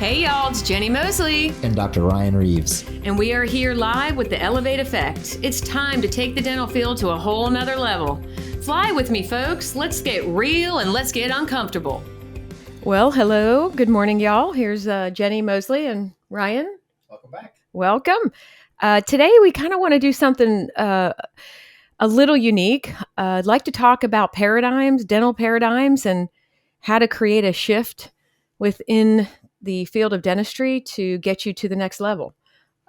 Hey y'all, it's Jenni Moseley. And Dr. Ryan Reeves. And we are here live with the Elevate Effect. It's time to take the dental field to a whole nother level. Fly with me, folks. Let's get real and let's get uncomfortable. Well, hello. Good morning, y'all. Here's Jenni Moseley and Ryan. Welcome back. Welcome. Today, we kind of want to do something a little unique. I'd like to talk about paradigms, dental paradigms, and how to create a shift within the field of dentistry to get you to the next level.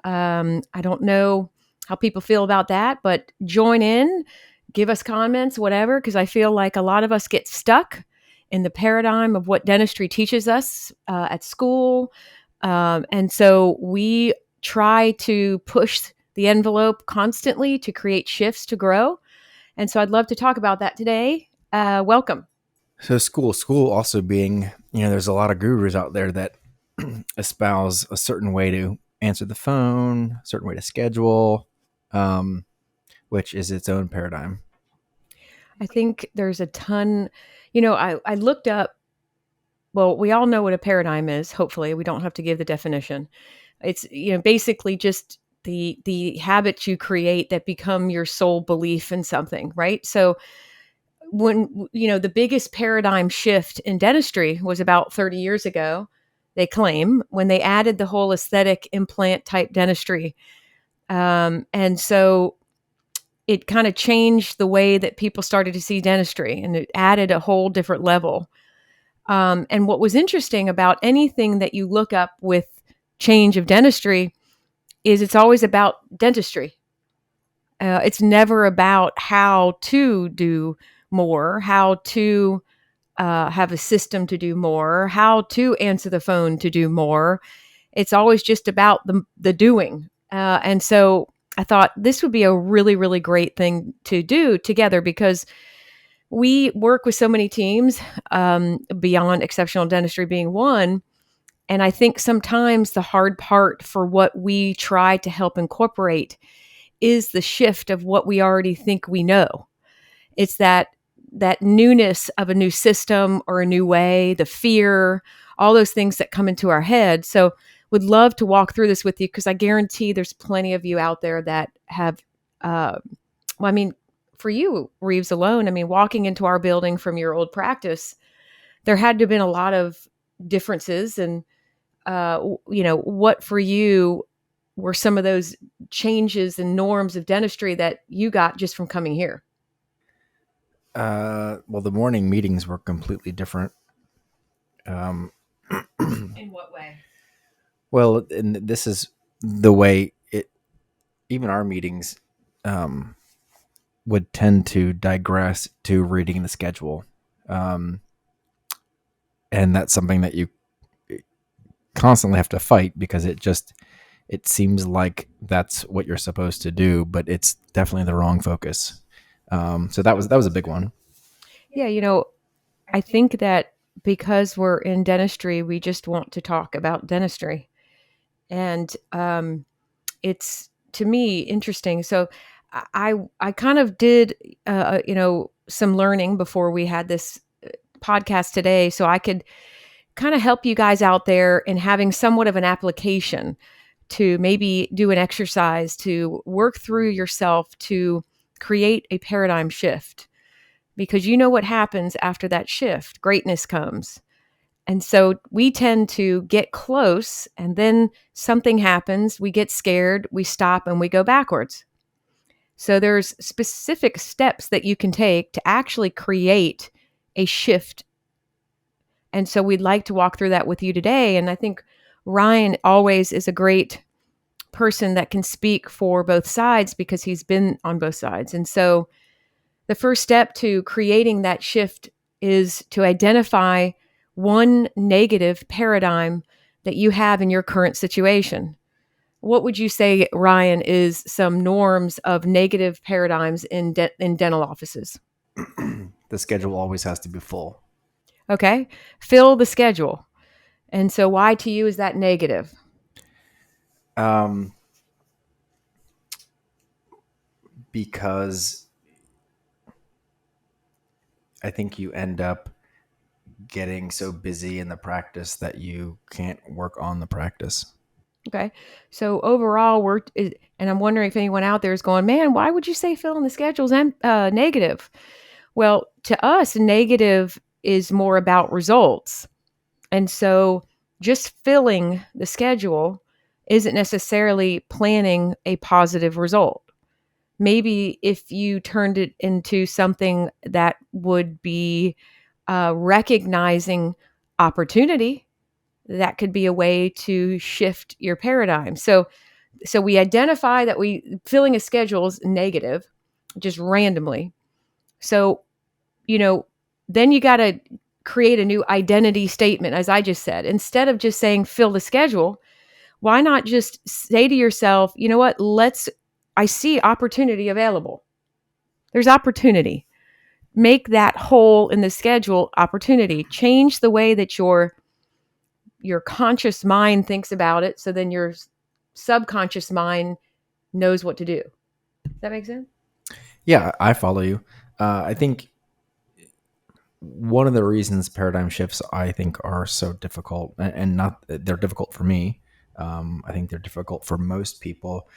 I don't know how people feel about that, but join in, give us comments, whatever, because I feel like a lot of us get stuck in the paradigm of what dentistry teaches us at school. And so we try to push the envelope constantly to create shifts to grow. And so I'd love to talk about that today. Welcome. So school also being, there's a lot of gurus out there that espouse a certain way to answer the phone, a certain way to schedule, which is its own paradigm. I think there's a ton, I looked up, well, we all know what a paradigm is. Hopefully we don't have to give the definition. It's, basically just the habits you create that become your sole belief in something, right? So when, the biggest paradigm shift in dentistry was about 30 years ago, they claim, when they added the whole aesthetic implant type dentistry. And so it kind of changed the way that people started to see dentistry, and it added a whole different level. And what was interesting about anything that you look up with change of dentistry is it's always about dentistry. It's never about how to do more, how to have a system to do more, how to answer the phone to do more. It's always just about the doing. And so I thought this would be a really, really great thing to do together, because we work with so many teams, beyond exceptional dentistry being one. And I think sometimes the hard part for what we try to help incorporate is the shift of what we already think we know. It's that newness of a new system or a new way, the fear, all those things that come into our head. So would love to walk through this with you, because I guarantee there's plenty of you out there that have, for you, Reeves alone, walking into our building from your old practice, there had to have been a lot of differences. And, what for you were some of those changes and norms of dentistry that you got just from coming here? Well, the morning meetings were completely different. In what way? Well, and this is the way even our meetings would tend to digress to reading the schedule. And that's something that you constantly have to fight, because it seems like that's what you're supposed to do, but it's definitely the wrong focus. So that was a big one. Yeah, I think that because we're in dentistry, we just want to talk about dentistry. And it's, to me, interesting. So I kind of did, some learning before we had this podcast today, so I could kind of help you guys out there in having somewhat of an application to maybe do an exercise to work through yourself to create a paradigm shift. Because you know what happens after that shift? Greatness comes. And so we tend to get close, and then something happens, we get scared, we stop, and we go backwards. So there's specific steps that you can take to actually create a shift. And so we'd like to walk through that with you today. And I think Ryan always is a great person that can speak for both sides, because he's been on both sides. And so the first step to creating that shift is to identify one negative paradigm that you have in your current situation. What would you say, Ryan, is some norms of negative paradigms in dental offices? The schedule always has to be full. Okay. Fill the schedule. And so why to you is that negative? Because I think you end up getting so busy in the practice that you can't work on the practice. Okay. So overall, and I'm wondering if anyone out there is going, man, why would you say filling the schedule's negative? Well, to us, negative is more about results. And so just filling the schedule isn't necessarily planning a positive result. Maybe if you turned it into something that would be recognizing opportunity, that could be a way to shift your paradigm. So we identify that we filling a schedule is negative, just randomly. So, you know, then you got to create a new identity statement, as I just said. Instead of just saying fill the schedule, why not just say to yourself, you know what, I see opportunity available. There's opportunity. Make that hole in the schedule opportunity. Change the way that your conscious mind thinks about it, so then your subconscious mind knows what to do. Does that make sense? Yeah, I follow you. I think one of the reasons paradigm shifts I think are so difficult, and not they're difficult for me. I think they're difficult for most people,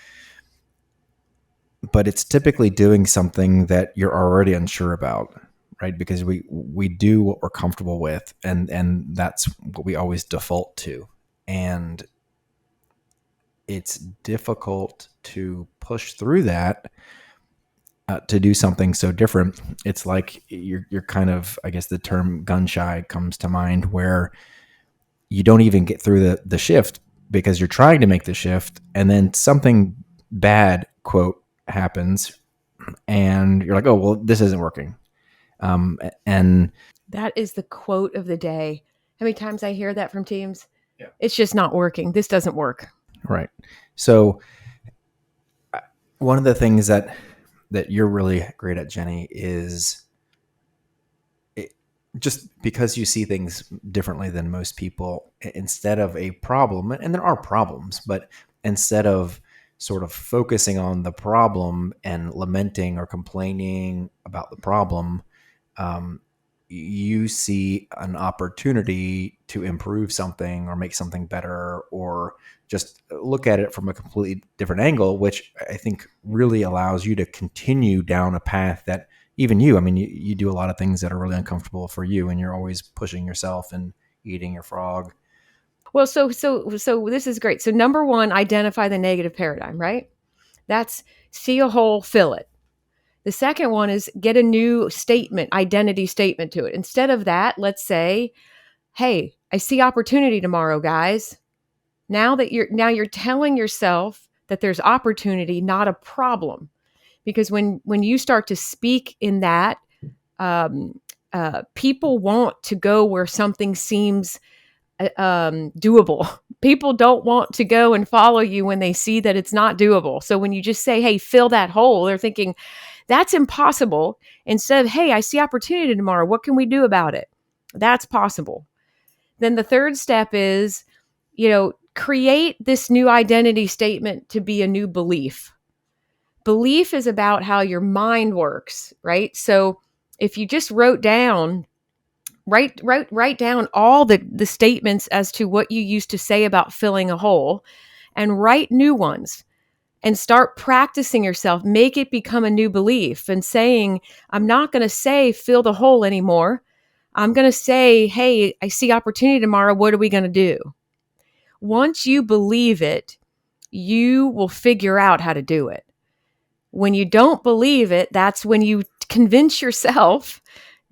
but it's typically doing something that you're already unsure about, right? Because we do what we're comfortable with, and that's what we always default to, and it's difficult to push through that to do something so different. It's like you're kind of, I guess the term gun shy comes to mind, where you don't even get through the shift because you're trying to make the shift, and then something bad quote happens, and you're like, oh well, this isn't working. And That is the quote of the day. How many times I hear that from teams? Yeah. It's just not working. This doesn't work. Right. So one of the things that you're really great at, Jenni, is just because you see things differently than most people, instead of a problem, and there are problems, but instead of sort of focusing on the problem and lamenting or complaining about the problem, um, you see an opportunity to improve something or make something better, or just look at it from a completely different angle, which I think really allows you to continue down a path that even you, I mean, you do a lot of things that are really uncomfortable for you, and you're always pushing yourself and eating your frog. Well, so this is great. So number one, identify the negative paradigm, right? That's see a hole, fill it. The second one is get a new statement, identity statement to it. Instead of that, let's say, hey, I see opportunity tomorrow, guys. Now you're telling yourself that there's opportunity, not a problem. Because when you start to speak in that, um, people want to go where something seems doable. People don't want to go and follow you when they see that it's not doable. So when you just say, hey, fill that hole, they're thinking, that's impossible. Instead of, hey, I see opportunity tomorrow. What can we do about it? That's possible. Then the third step is, create this new identity statement to be a new belief. Belief is about how your mind works, right? So if you just write down all the statements as to what you used to say about filling a hole, and write new ones, and start practicing yourself. Make it become a new belief, and saying, I'm not going to say fill the hole anymore. I'm going to say, hey, I see opportunity tomorrow. What are we going to do? Once you believe it, you will figure out how to do it. When you don't believe it, that's when you convince yourself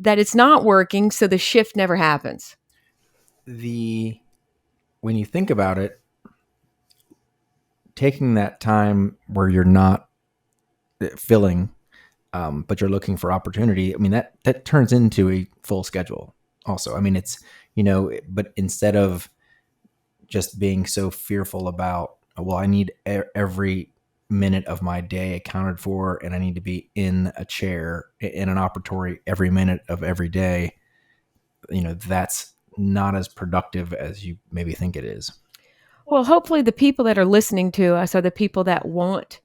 that it's not working, so the shift never happens. The When you think about it, taking that time where you're not filling, but you're looking for opportunity, I mean, that turns into a full schedule also. I mean, it's, but instead of just being so fearful about, well, I need every minute of my day accounted for, and I need to be in a chair in an operatory every minute of every day, that's not as productive as you maybe think it is. Well, hopefully the people that are listening to us are the people that want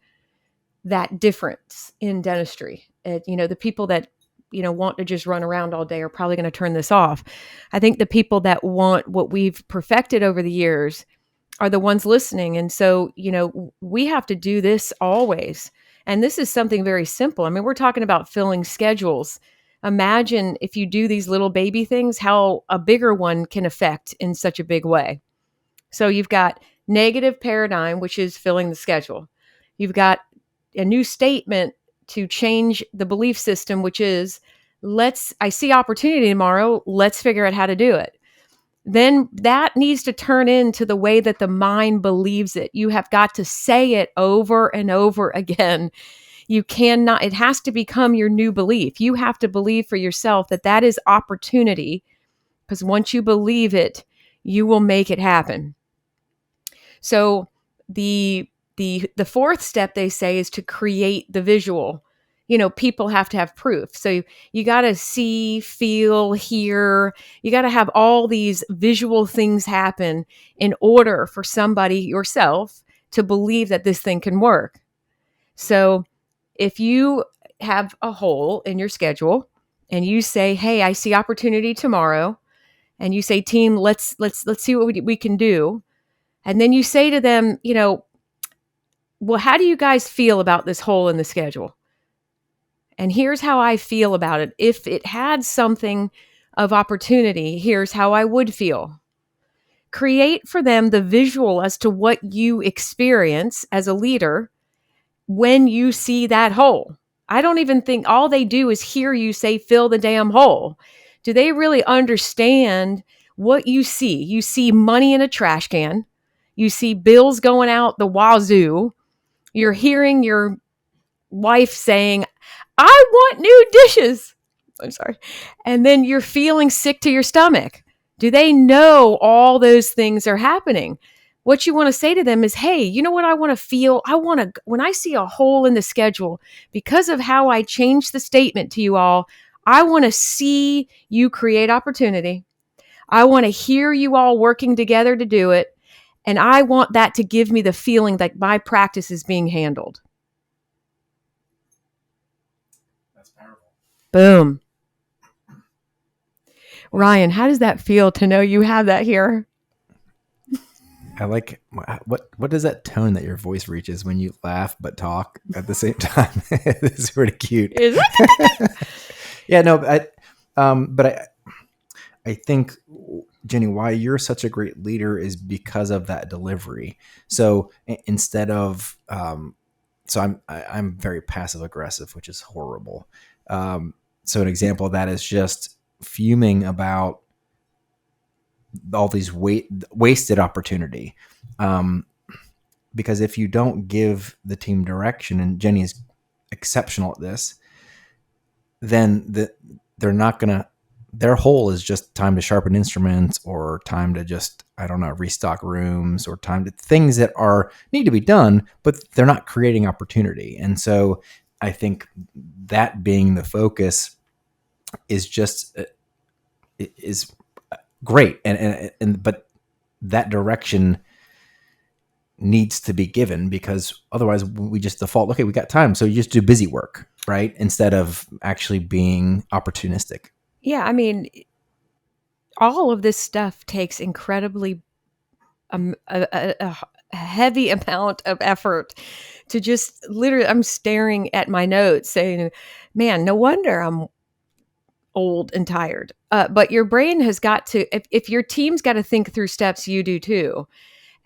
that difference in dentistry. The people that want to just run around all day are probably going to turn this off. I think the people that want what we've perfected over the years are the ones listening. And so, we have to do this always. And this is something very simple. I mean, we're talking about filling schedules. Imagine if you do these little baby things, how a bigger one can affect in such a big way. So you've got negative paradigm, which is filling the schedule. You've got a new statement to change the belief system, which is, I see opportunity tomorrow. Let's figure out how to do it. Then that needs to turn into the way that the mind believes it. You have got to say it over and over again. You cannot, it has to become your new belief. You have to believe for yourself that that is opportunity, because once you believe it, you will make it happen. So the fourth step, they say, is to create the visual. People have to have proof. So you got to see, feel, hear. You got to have all these visual things happen in order for somebody, yourself, to believe that this thing can work. So if you have a hole in your schedule and you say, "Hey, I see opportunity tomorrow," and you say, "Team, let's see what we can do," and then you say to them, "Well, how do you guys feel about this hole in the schedule? And here's how I feel about it. If it had something of opportunity, here's how I would feel." Create for them the visual as to what you experience as a leader when you see that hole. I don't even think all they do is hear you say, "Fill the damn hole." Do they really understand what you see? You see money in a trash can. You see bills going out the wazoo. You're hearing your wife saying, "I want new dishes." I'm sorry. And then you're feeling sick to your stomach. Do they know all those things are happening? What you want to say to them is, "Hey, you know what I want to feel? When I see a hole in the schedule, because of how I changed the statement to you all, I want to see you create opportunity. I want to hear you all working together to do it. And I want that to give me the feeling that my practice is being handled." That's powerful. Boom. Ryan, how does that feel to know you have that here? I like what does that tone that your voice reaches when you laugh but talk at the same time? It's pretty cute. Is it? Yeah, no, I think, Jenni, why you're such a great leader is because of that delivery. So instead of, I'm very passive aggressive, which is horrible. So an example of that is just fuming about all these wasted opportunity. Because if you don't give the team direction, and Jenni is exceptional at this, then they're not going to, their hole is just time to sharpen instruments or time to just, I don't know, restock rooms or time to things that need to be done, but they're not creating opportunity. And so I think that being the focus is just, is great. But that direction needs to be given, because otherwise we just default, okay, we got time, so you just do busy work, right? Instead of actually being opportunistic. Yeah, I mean, all of this stuff takes incredibly a heavy amount of effort to just literally, I'm staring at my notes saying, "Man, no wonder I'm old and tired." But your brain has got to, if your team's got to think through steps, you do too.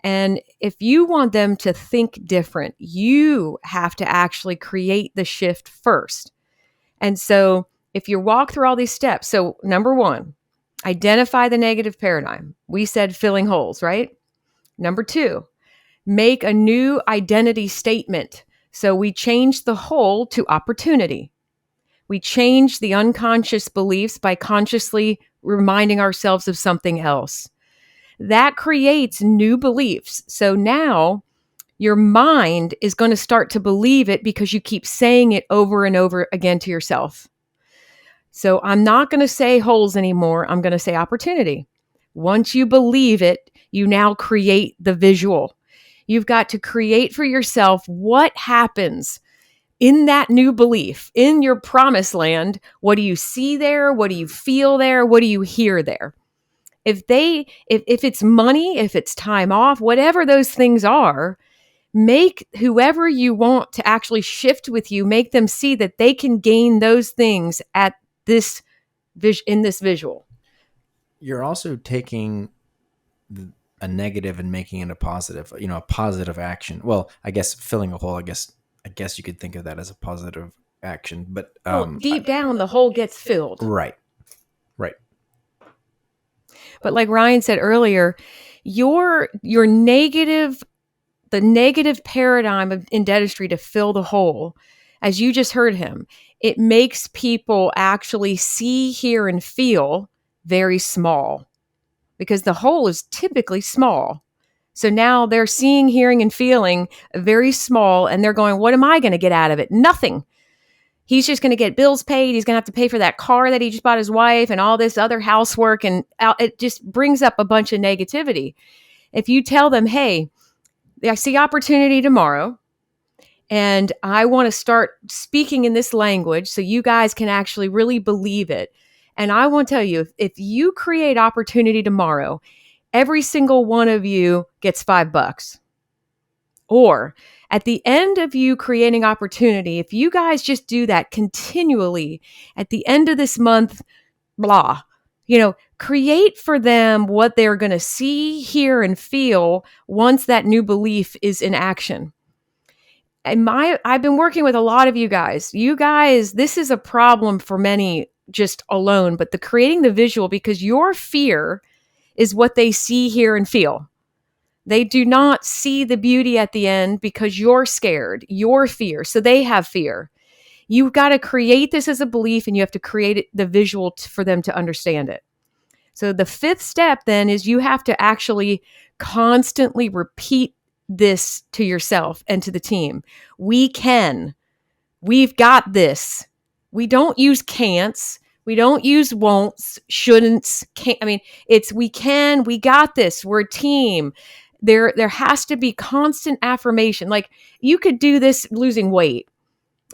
And if you want them to think different, you have to actually create the shift first. And so if you walk through all these steps, so number one, identify the negative paradigm. We said filling holes, right? Number two, make a new identity statement. So we change the hole to opportunity. We change the unconscious beliefs by consciously reminding ourselves of something else. That creates new beliefs. So now your mind is going to start to believe it because you keep saying it over and over again to yourself. So I'm not going to say holes anymore. I'm going to say opportunity. Once you believe it, you now create the visual. You've got to create for yourself what happens in that new belief, in your promised land, what do you see there? What do you feel there? What do you hear there? If it's money, if it's time off, whatever those things are, make whoever you want to actually shift with you, make them see that they can gain those things at this in this visual. You're also taking a negative and making it a positive, a positive action. Well, I guess filling a hole, I guess you could think of that as a positive action, but Well, deep down, the hole gets filled. right. But like Ryan said earlier, your negative, the negative paradigm in dentistry to fill the hole, as you just heard him, it makes people actually see, hear, and feel very small, because the hole is typically small. So now they're seeing, hearing, and feeling very small, and they're going, what am I going to get out of it? Nothing. He's just going to get bills paid. He's going to have to pay for that car that he just bought his wife and all this other housework. And it just brings up a bunch of negativity. If you tell them, hey, I see opportunity tomorrow, and I want to start speaking in this language so you guys can actually really believe it. And I want to tell you, if you create opportunity tomorrow, every single one of you gets $5. Or at the end of you creating opportunity, if you guys just do that continually at the end of this month, blah, create for them what they're going to see, hear, and feel once that new belief is in action. And I've been working with a lot of you guys. You guys, this is a problem for many just alone, but the creating the visual, because your fear is what they see, hear, and feel. They do not see the beauty at the end because you're scared, your fear. So they have fear. You've got to create this as a belief, and you have to create the visual for them to understand it. So the fifth step then is you have to actually constantly repeat this to yourself and to the team. We can. We've got this. We don't use can'ts. We don't use won'ts, shouldn'ts, can't. It's we can, we got this. We're a team. There has to be constant affirmation. Like, you could do this losing weight.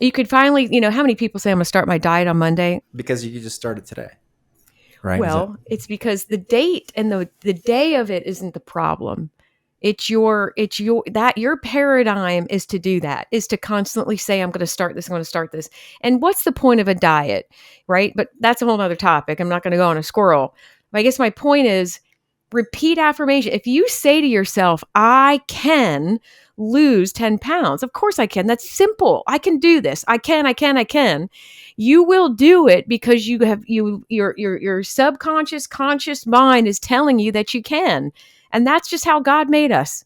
You could finally, how many people say I'm going to start my diet on Monday? Because you just started today, right? Well, it's because the date and the day of it isn't the problem. Your paradigm is to do that, is to constantly say, I'm going to start this. And what's the point of a diet, right? But that's a whole other topic. I'm not going to go on a squirrel. But I guess my point is, repeat affirmation. If you say to yourself, I can lose 10 pounds, of course I can. That's simple. I can do this. I can. You will do it because you have your subconscious, conscious mind is telling you that you can. And that's just how God made us.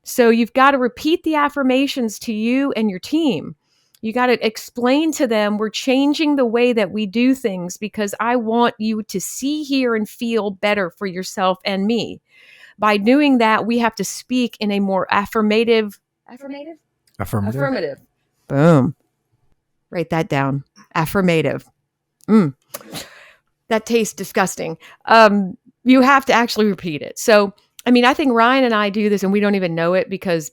So you've got to repeat the affirmations to you and your team. You got to explain to them, we're changing the way that we do things because I want you to see, hear, and feel better for yourself and me. By doing that, we have to speak in a more affirmative. Boom. Write that down. Affirmative. That tastes disgusting. You have to actually repeat it. So, I think Ryan and I do this and we don't even know it because,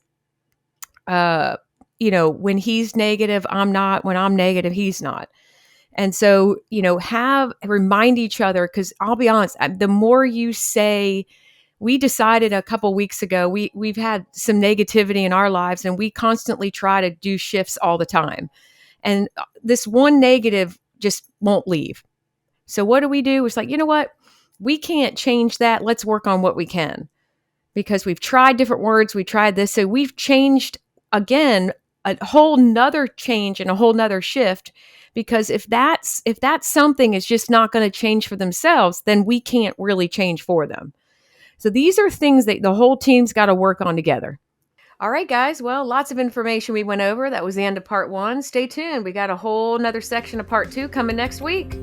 when he's negative, I'm not. When I'm negative, he's not. And so, remind each other, because I'll be honest, the more you say, we decided a couple weeks ago, we've had some negativity in our lives and we constantly try to do shifts all the time. And this one negative just won't leave. So what do? It's like, you know what? We can't change that. Let's work on what we can. Because we've tried different words. We tried this. So we've changed, again, a whole nother change and a whole nother shift. Because if that's something is just not going to change for themselves, then we can't really change for them. So these are things that the whole team's got to work on together. All right, guys. Well, lots of information we went over. That was the end of part 1. Stay tuned. We got a whole nother section of part 2 coming next week.